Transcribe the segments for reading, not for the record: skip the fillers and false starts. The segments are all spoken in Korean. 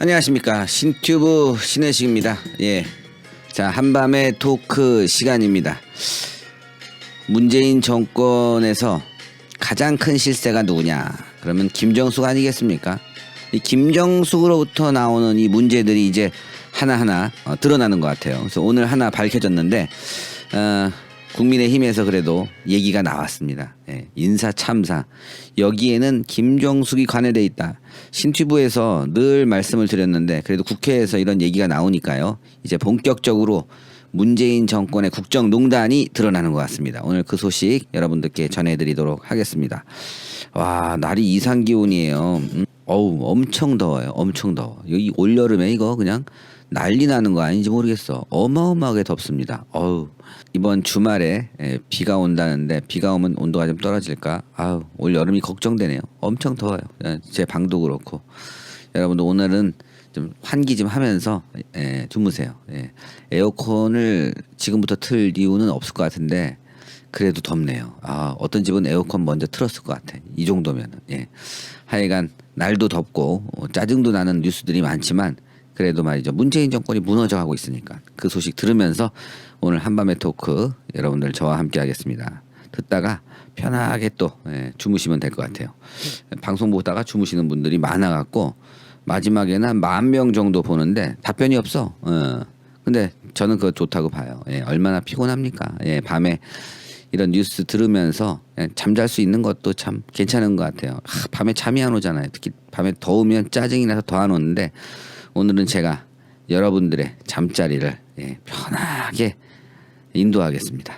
안녕하십니까, 신튜브 신혜식입니다. 예, 자, 한밤의 토크 시간입니다. 문재인 정권에서 가장 큰 실세가 누구냐? 그러면 김정숙 아니겠습니까? 이 김정숙으로부터 나오는 이 문제들이 이제 하나하나 드러나는 것 같아요. 그래서 오늘 하나 밝혀졌는데 국민의힘에서 그래도 얘기가 나왔습니다. 예, 인사 참사, 여기에는 김정숙이 관여돼 있다. 신튜브에서 늘 말씀을 드렸는데 그래도 국회에서 이런 얘기가 나오니까요, 이제 본격적으로 문재인 정권의 국정농단이 드러나는 것 같습니다. 오늘 그 소식 여러분들께 전해드리도록 하겠습니다. 와, 날이 이상기온이에요. 어우, 엄청 더워요. 엄청 더워. 여기 올여름에 이거 그냥 난리 나는 거 아닌지 모르겠어. 어마어마하게 덥습니다. 어우, 이번 주말에 비가 온다는데 비가 오면 온도가 좀 떨어질까? 아우, 올 여름이 걱정되네요. 엄청 더워요. 제 방도 그렇고. 여러분도 오늘은 좀 환기 좀 하면서 주무세요. 에어컨을 지금부터 틀 이유는 없을 것 같은데 그래도 덥네요. 아, 어떤 집은 에어컨 먼저 틀었을 것 같아. 이 정도면은. 하여간 날도 덥고 짜증도 나는 뉴스들이 많지만 그래도 말이죠, 문재인 정권이 무너져가고 있으니까 그 소식 들으면서 오늘 한밤의 토크 여러분들 저와 함께 하겠습니다. 듣다가 편하게 또 주무시면 될 것 같아요. 방송 보다가 주무시는 분들이 많아갖고 마지막에는 한 10,000명 정도 보는데 답변이 없어. 근데 저는 그거 좋다고 봐요. 얼마나 피곤합니까? 밤에 이런 뉴스 들으면서 잠잘 수 있는 것도 참 괜찮은 것 같아요. 밤에 잠이 안 오잖아요. 특히 밤에 더우면 짜증이 나서 더 안 오는데 오늘은 제가 여러분들의 잠자리를 편하게 인도하겠습니다.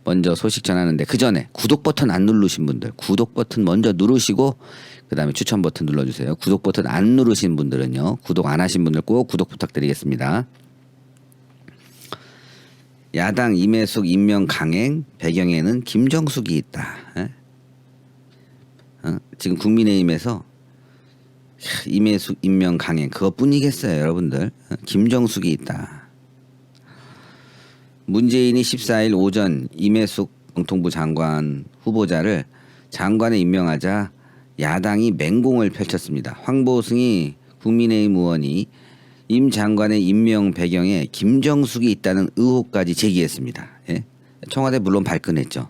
먼저 소식 전하는데 그 전에 구독 버튼 안 누르신 분들 구독 버튼 먼저 누르시고 그 다음에 추천 버튼 눌러주세요. 구독 버튼 안 누르신 분들은요, 구독 안 하신 분들 꼭 구독 부탁드리겠습니다. 야당 임혜숙 임명 강행 배경에는 김정숙이 있다. 지금 국민의힘에서 임혜숙 임명 강행 그것뿐이겠어요, 여러분들. 김정숙이 있다. 문재인이 14일 오전 임혜숙 정통부 장관 후보자를 장관에 임명하자 야당이 맹공을 펼쳤습니다. 황보승이 국민의힘 의원이 임 장관의 임명 배경에 김정숙이 있다는 의혹까지 제기했습니다. 청와대 물론 발끈했죠.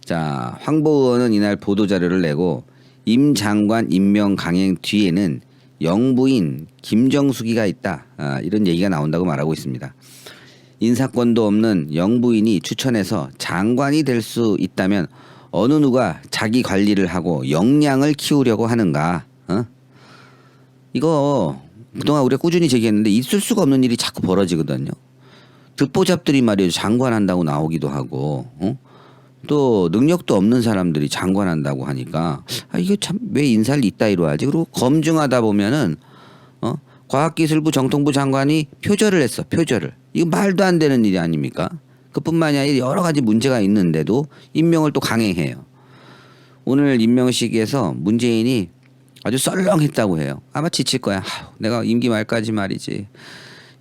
자, 황보 의원은 이날 보도자료를 내고 임 장관 임명 강행 뒤에는 영부인 김정숙이가 있다, 이런 얘기가 나온다고 말하고 있습니다. 인사권도 없는 영부인이 추천해서 장관이 될 수 있다면 어느 누가 자기 관리를 하고 역량을 키우려고 하는가? 이거 그동안 우리가 꾸준히 제기했는데 있을 수가 없는 일이 자꾸 벌어지거든요. 듣보잡들이 말이에요, 장관한다고 나오기도 하고, 또 능력도 없는 사람들이 장관한다고 하니까 이게 참 왜 인사를 이따위로 하지? 그리고 검증하다 보면은 과학기술부 정통부 장관이 표절을 했어. 표절을. 이거 말도 안 되는 일이 아닙니까? 그뿐만이 아니라 여러 가지 문제가 있는데도 임명을 또 강행해요. 오늘 임명식에서 문재인이 아주 썰렁했다고 해요. 아마 지칠 거야. 내가 임기 말까지 말이지,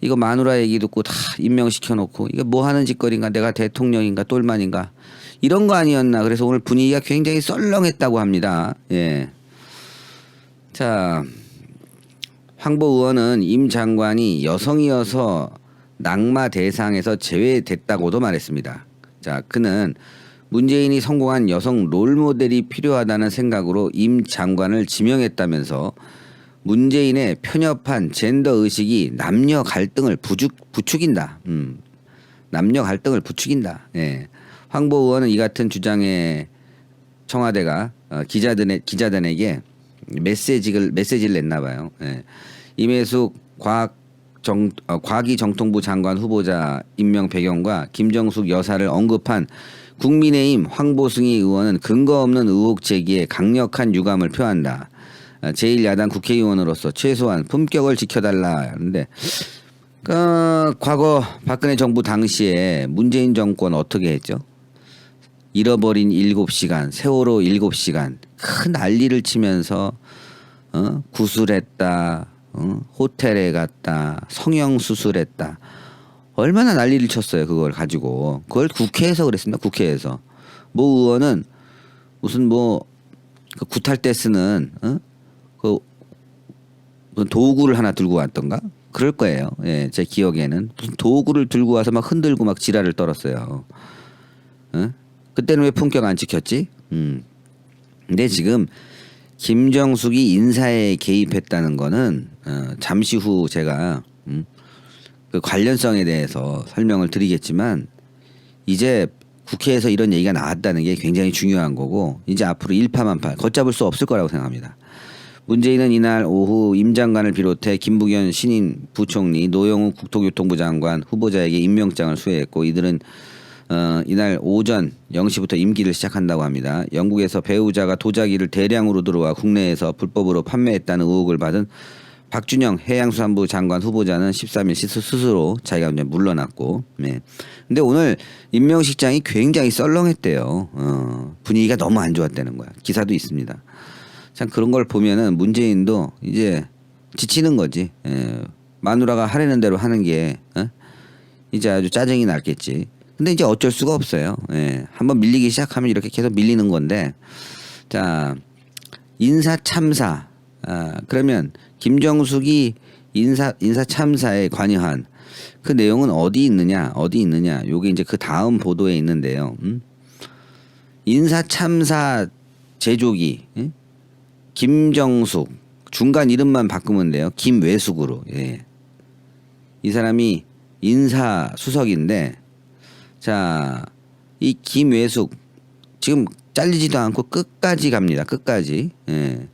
이거 마누라 얘기 듣고 다 임명시켜놓고 이거 뭐 하는 짓거리인가, 내가 대통령인가 똘만인가, 이런 거 아니었나. 그래서 오늘 분위기가 굉장히 썰렁했다고 합니다. 자, 황보 의원은 임 장관이 여성이어서 낙마 대상에서 제외됐다고도 말했습니다. 자, 그는 문재인이 성공한 여성 롤모델이 필요하다는 생각으로 임 장관을 지명했다면서 문재인의 편협한 젠더 의식이 남녀 갈등을 부추긴다. 남녀 갈등을 부추긴다. 황보 의원은 이 같은 주장에 청와대가 기자단에게 메시지를 냈나 봐요. 임혜숙 과기정통부 장관 후보자 임명 배경과 김정숙 여사를 언급한 국민의힘 황보승희 의원은 근거 없는 의혹 제기에 강력한 유감을 표한다. 제1야당 국회의원으로서 최소한 품격을 지켜달라 하는데, 과거 박근혜 정부 당시에 문재인 정권 어떻게 했죠? 잃어버린 7시간, 세월호 7시간 큰 난리를 치면서 구술했다, 호텔에 갔다, 성형수술했다, 얼마나 난리를 쳤어요. 그걸 가지고. 그걸 국회에서 그랬습니다. 국회에서. 모 의원은 무슨 그 구탈 때 쓰는 그 무슨 도구를 하나 들고 왔던가 그럴 거예요. 예, 제 기억에는 무슨 도구를 들고 와서 막 흔들고 막 지랄을 떨었어요. 어? 그때는 왜 품격 안 지켰지? 근데 지금 김정숙이 인사에 개입했다는 거는 잠시 후 제가 그 관련성에 대해서 설명을 드리겠지만 이제 국회에서 이런 얘기가 나왔다는 게 굉장히 중요한 거고 이제 앞으로 일파만파 걷잡을 수 없을 거라고 생각합니다. 문재인은 이날 오후 임 장관을 비롯해 김부겸 신임 부총리, 노영우 국토교통부 장관 후보자에게 임명장을 수여했고 이들은 이날 오전 0시부터 임기를 시작한다고 합니다. 영국에서 배우자가 도자기를 대량으로 들어와 국내에서 불법으로 판매했다는 의혹을 받은 박준영 해양수산부 장관 후보자는 13일 스스로 자기가 이제 물러났고, 네. 근데 오늘 임명식장이 굉장히 썰렁했대요. 분위기가 너무 안 좋았다는 거야. 기사도 있습니다. 참 그런 걸 보면은 문재인도 이제 지치는 거지. 예. 마누라가 하라는 대로 하는 게 이제 아주 짜증이 났겠지. 근데 이제 어쩔 수가 없어요. 예. 한번 밀리기 시작하면 이렇게 계속 밀리는 건데, 자 인사 참사. 그러면 김정숙이 인사 참사에 관여한 그 내용은 어디 있느냐? 요게 이제 그 다음 보도에 있는데요. 인사 참사 제조기. 김정숙 중간 이름만 바꾸면 돼요. 김외숙으로. 예. 이 사람이 인사 수석인데, 자, 이 김외숙 지금 잘리지도 않고 끝까지 갑니다. 끝까지. 예.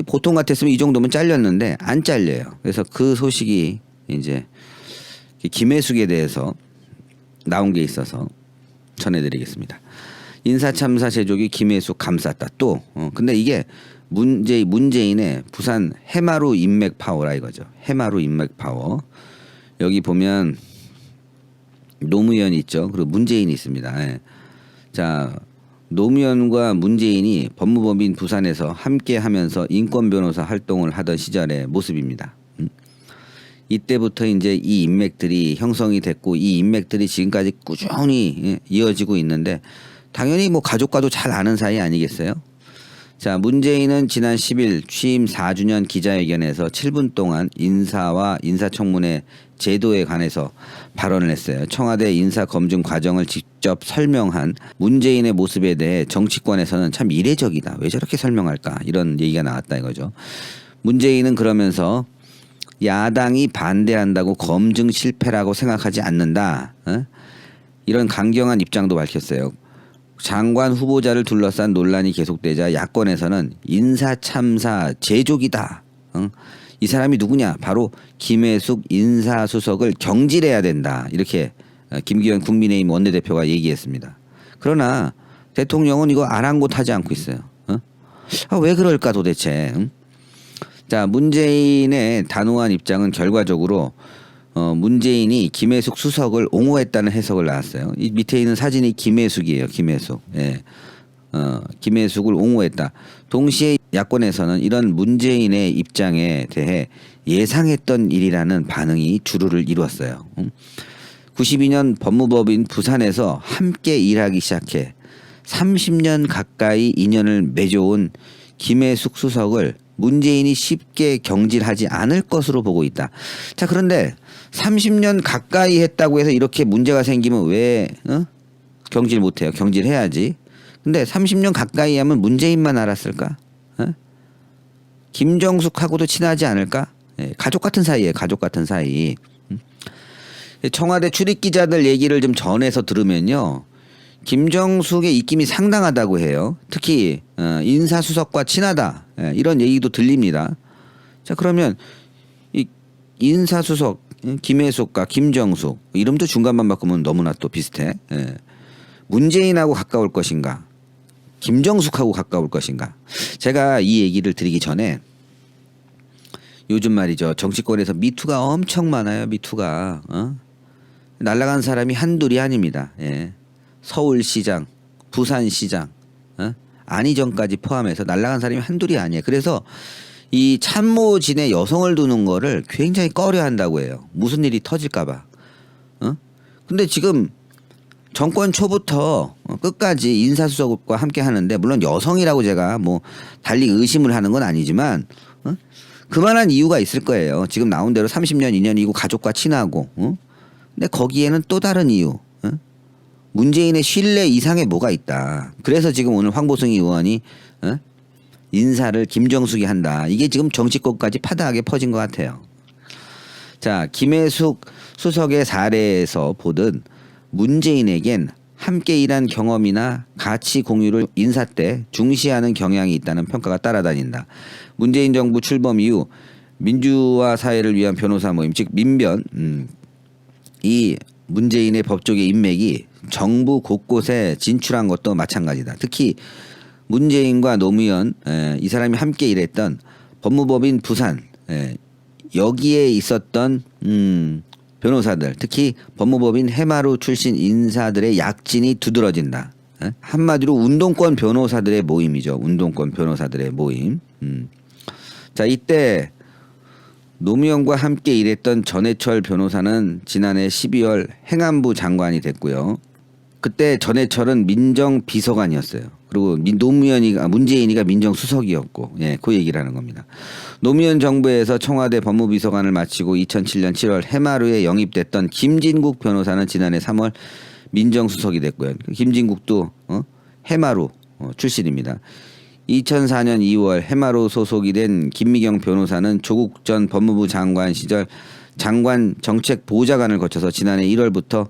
보통 같았으면 이 정도면 잘렸는데 안 잘려요. 그래서 그 소식이 이제 김외숙에 대해서 나온 게 있어서 전해드리겠습니다. 인사 참사 제조기 김외숙 감쌌다. 또 근데 이게 문재인의 부산 해마루 인맥 파워라 이거죠. 해마루 인맥 파워. 여기 보면 노무현 있죠. 그리고 문재인이 있습니다. 예. 자, 노무현과 문재인이 법무법인 부산에서 함께하면서 인권 변호사 활동을 하던 시절의 모습입니다. 이때부터 이제 이 인맥들이 형성이 됐고 이 인맥들이 지금까지 꾸준히 이어지고 있는데 당연히 뭐 가족과도 잘 아는 사이 아니겠어요? 자, 문재인은 지난 10일 취임 4주년 기자회견에서 7분 동안 인사와 인사청문회 제도에 관해서 발언을 했어요. 청와대 인사 검증 과정을 직접 설명한 문재인의 모습에 대해 정치권에서는 참 이례적이다. 왜 저렇게 설명할까? 이런 얘기가 나왔다 이거죠. 문재인은 그러면서 야당이 반대한다고 검증 실패라고 생각하지 않는다. 이런 강경한 입장도 밝혔어요. 장관 후보자를 둘러싼 논란이 계속되자 야권에서는 인사 참사 제조기다. 이 사람이 누구냐? 바로 김외숙 인사수석을 경질해야 된다. 이렇게 김기현 국민의힘 원내대표가 얘기했습니다. 그러나 대통령은 이거 아랑곳하지 않고 있어요. 왜 그럴까 도대체? 자, 문재인의 단호한 입장은 결과적으로 문재인이 김외숙 수석을 옹호했다는 해석을 나왔어요. 이 밑에 있는 사진이 김외숙이에요. 김외숙. 예. 김외숙을 옹호했다. 동시에 야권에서는 이런 문재인의 입장에 대해 예상했던 일이라는 반응이 주류를 이루었어요. 92년 법무법인 부산에서 함께 일하기 시작해 30년 가까이 인연을 맺어온 김외숙 수석을 문재인이 쉽게 경질하지 않을 것으로 보고 있다. 자, 그런데 30년 가까이 했다고 해서 이렇게 문제가 생기면 왜 경질 못해요? 경질해야지. 근데 30년 가까이 하면 문재인만 알았을까? 김정숙하고도 친하지 않을까? 가족 같은 사이에 가족 같은 사이. 청와대 출입 기자들 얘기를 좀 전해서 들으면요, 김정숙의 입김이 상당하다고 해요. 특히 인사수석과 친하다, 이런 얘기도 들립니다. 자, 그러면 이 인사수석 김외숙과 김정숙 이름도 중간만 바꾸면 너무나 또 비슷해. 문재인하고 가까울 것인가, 김정숙하고 가까울 것인가. 제가 이 얘기를 드리기 전에 요즘 말이죠, 정치권에서 미투가 엄청 많아요. 미투가 날아간 사람이 한둘이 아닙니다. 예. 서울시장, 부산시장, 안희정까지 포함해서 날아간 사람이 한둘이 아니에요. 그래서 이 참모진에 여성을 두는 거를 굉장히 꺼려한다고 해요. 무슨 일이 터질까봐. 근데 지금 정권 초부터 끝까지 인사수석과 함께 하는데, 물론 여성이라고 제가 뭐 달리 의심을 하는 건 아니지만 그만한 이유가 있을 거예요. 지금 나온 대로 30년 인연이고 가족과 친하고. 근데 거기에는 또 다른 이유. 문재인의 신뢰 이상의 뭐가 있다. 그래서 지금 오늘 황보승 의원이 인사를 김정숙이 한다. 이게 지금 정치권까지 파다하게 퍼진 것 같아요. 자, 김혜숙 수석의 사례에서 보듯 문재인에겐 함께 일한 경험이나 가치 공유를 인사 때 중시하는 경향이 있다는 평가가 따라다닌다. 문재인 정부 출범 이후 민주화 사회를 위한 변호사 모임, 즉 민변, 이 문재인의 법조계 인맥이 정부 곳곳에 진출한 것도 마찬가지다. 특히 문재인과 노무현 이 사람이 함께 일했던 법무법인 부산 여기에 있었던 변호사들, 특히 법무법인 해마루 출신 인사들의 약진이 두드러진다. 한마디로 운동권 변호사들의 모임이죠. 운동권 변호사들의 모임. 자, 이때 노무현과 함께 일했던 전해철 변호사는 지난해 12월 행안부 장관이 됐고요. 그때 전해철은 민정비서관이었어요. 그리고 문재인이가 민정수석이었고, 그 얘기를 하는 겁니다. 노무현 정부에서 청와대 법무비서관을 마치고 2007년 7월 해마루에 영입됐던 김진국 변호사는 지난해 3월 민정수석이 됐고요. 김진국도 해마루 출신입니다. 2004년 2월 해마루 소속이 된 김미경 변호사는 조국 전 법무부 장관 시절 장관 정책보좌관을 거쳐서 지난해 1월부터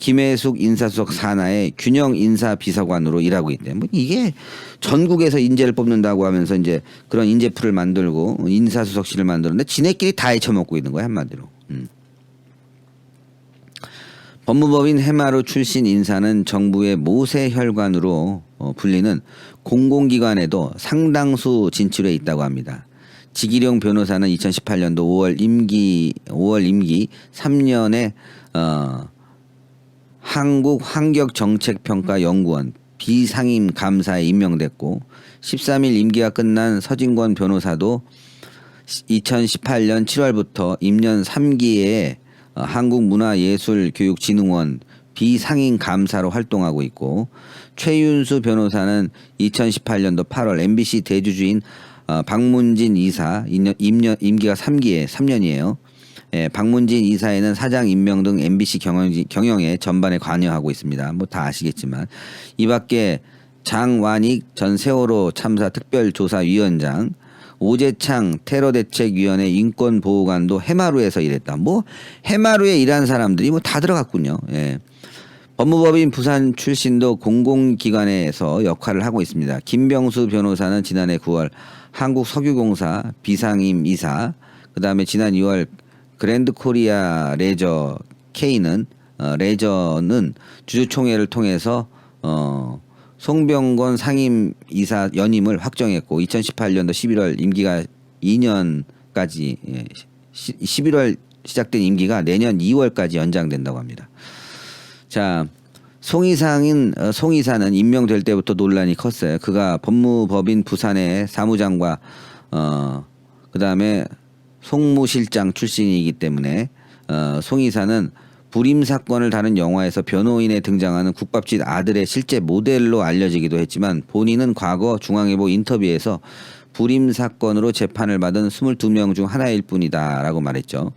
김혜숙 인사수석 산하의 균형 인사비서관으로 일하고 있대. 뭐 이게 전국에서 인재를 뽑는다고 하면서 이제 그런 인재풀을 만들고 인사수석실을 만드는데 지네끼리 다 헤쳐먹고 있는 거야, 한마디로. 법무법인 해마루 출신 인사는 정부의 모세혈관으로 불리는 공공기관에도 상당수 진출해 있다고 합니다. 지기룡 변호사는 2018년도 5월 임기 3년에 한국환경정책평가연구원 비상임 감사에 임명됐고 13일 임기가 끝난 서진권 변호사도 2018년 7월부터 임년 3기에 한국문화예술교육진흥원 비상임 감사로 활동하고 있고 최윤수 변호사는 2018년도 8월 MBC 대주주인 박문진 이사 임기가 3년이에요. 박문진 이사에는 사장 임명 등 MBC 경영에 전반에 관여하고 있습니다. 뭐 다 아시겠지만 이 밖에 장완익 전 세월호 참사 특별조사위원장, 오재창 테러대책위원회 인권보호관도 해마루에서 일했다. 뭐 해마루에 일한 사람들이 뭐 다 들어갔군요. 법무법인 부산 출신도 공공기관에서 역할을 하고 있습니다. 김병수 변호사는 지난해 9월 한국석유공사 비상임 이사, 그 다음에 지난 2월 그랜드코리아 레저 K는 레저는 주주총회를 통해서 송병건 상임 이사 연임을 확정했고 2018년도 11월 임기가 2년까지 11월 시작된 임기가 내년 2월까지 연장된다고 합니다. 자, 송 이사는 임명될 때부터 논란이 컸어요. 그가 법무법인 부산의 사무장과 그다음에 송무실장 출신이기 때문에 송 이사는 불임 사건을 다룬 영화에서 변호인에 등장하는 국밥집 아들의 실제 모델로 알려지기도 했지만 본인은 과거 중앙일보 인터뷰에서 불임 사건으로 재판을 받은 22명 중 하나일 뿐이다라고 말했죠.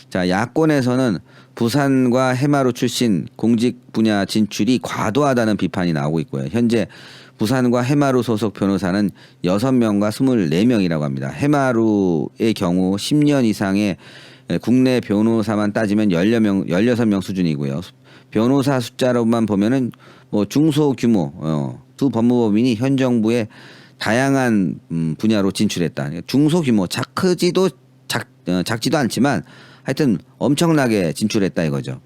자, 야권에서는 부산과 해마루 출신 공직 분야 진출이 과도하다는 비판이 나오고 있고요. 현재 부산과 해마루 소속 변호사는 6명과 24명이라고 합니다. 해마루의 경우 10년 이상의 국내 변호사만 따지면 16명 수준이고요. 변호사 숫자로만 보면은 뭐 중소규모 두 법무법인이 현 정부의 다양한 분야로 진출했다. 중소규모 작지도 않지만 하여튼 엄청나게 진출했다 이거죠.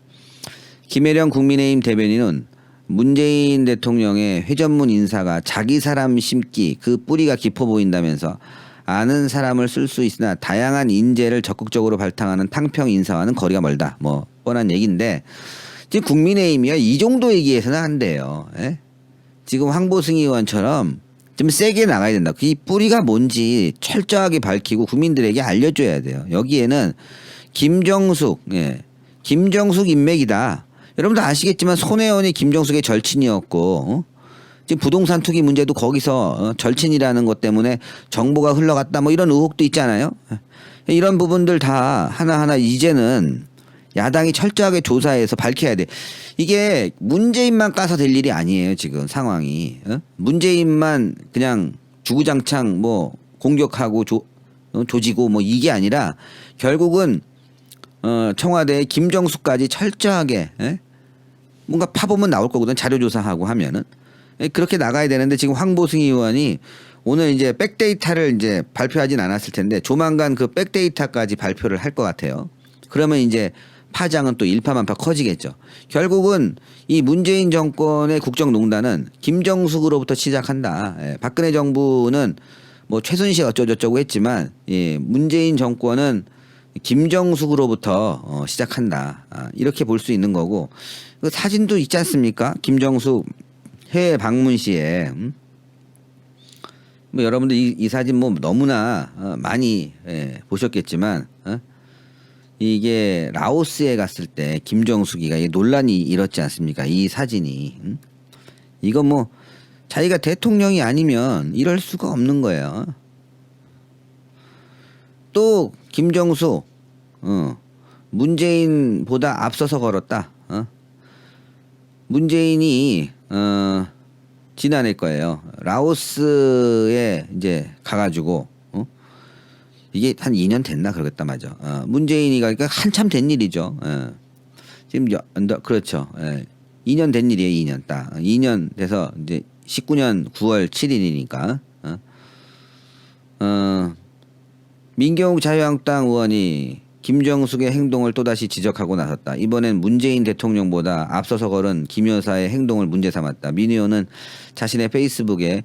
김혜령 국민의힘 대변인은 문재인 대통령의 회전문 인사가 자기 사람 심기 그 뿌리가 깊어 보인다면서 아는 사람을 쓸 수 있으나 다양한 인재를 적극적으로 발탁하는 탕평 인사와는 거리가 멀다. 뭐 뻔한 얘기인데 지금 국민의힘이야 이 정도 얘기해서는 안 돼요. 지금 황보승 의원처럼 좀 세게 나가야 된다. 이 뿌리가 뭔지 철저하게 밝히고 국민들에게 알려줘야 돼요. 여기에는 김정숙 인맥이다. 여러분도 아시겠지만 손혜원이 김정숙의 절친이었고 지금 부동산 투기 문제도 거기서 절친이라는 것 때문에 정보가 흘러갔다 뭐 이런 의혹도 있잖아요. 이런 부분들 다 하나하나 이제는 야당이 철저하게 조사해서 밝혀야 돼. 이게 문재인만 까서 될 일이 아니에요. 지금 상황이. 문재인만 그냥 주구장창 뭐 공격하고 조지고 뭐 이게 아니라 결국은 청와대 김정수까지 철저하게 뭔가 파보면 나올 거거든. 자료조사하고 하면은. 그렇게 나가야 되는데 지금 황보승 의원이 오늘 이제 백데이터를 이제 발표하진 않았을 텐데 조만간 그 백데이터까지 발표를 할 것 같아요. 그러면 이제 파장은 또 일파만파 커지겠죠. 결국은 이 문재인 정권의 국정농단은 김정숙으로부터 시작한다. 박근혜 정부는 뭐 최순실 어쩌고저쩌고 했지만 문재인 정권은 김정숙으로부터 시작한다. 이렇게 볼 수 있는 거고 그 사진도 있지 않습니까? 김정숙 해외 방문 시에 뭐 여러분들 이 사진 뭐 너무나 많이 보셨겠지만 이게 라오스에 갔을 때 김정숙이가 논란이 일었지 않습니까? 이 사진이 이거 뭐 자기가 대통령이 아니면 이럴 수가 없는 거예요. 또 김정숙 문재인보다 앞서서 걸었다. 문재인이 지난해 거예요. 라오스에 이제 가가지고 이게 한 2년 됐나 그러겠다 맞아. 문재인이가 그러니까 한참 된 일이죠. 지금 그렇죠. 2년 된 일이에요. 2년 딱 2년 돼서 이제 19년 9월 7일이니까 민경욱 자유한국당 의원이 김정숙의 행동을 또다시 지적하고 나섰다. 이번엔 문재인 대통령보다 앞서서 걸은 김 여사의 행동을 문제 삼았다. 민 의원은 자신의 페이스북에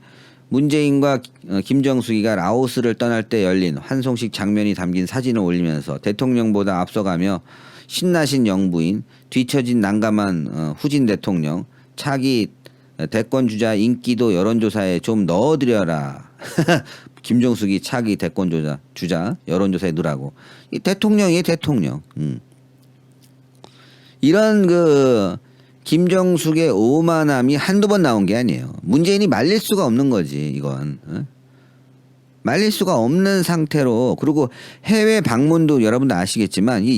문재인과 김정숙이가 라오스를 떠날 때 열린 환송식 장면이 담긴 사진을 올리면서 대통령보다 앞서가며 신나신 영부인, 뒤처진 난감한 후진 대통령, 차기 대권주자 인기도 여론조사에 좀 넣어드려라. 김정숙이 차기 대권주자 여론조사에 넣으라고. 이 대통령이에요, 대통령. 이런 그 김정숙의 오만함이 한두 번 나온 게 아니에요. 문재인이 말릴 수가 없는 거지, 이건. 말릴 수가 없는 상태로, 그리고 해외 방문도 여러분도 아시겠지만 이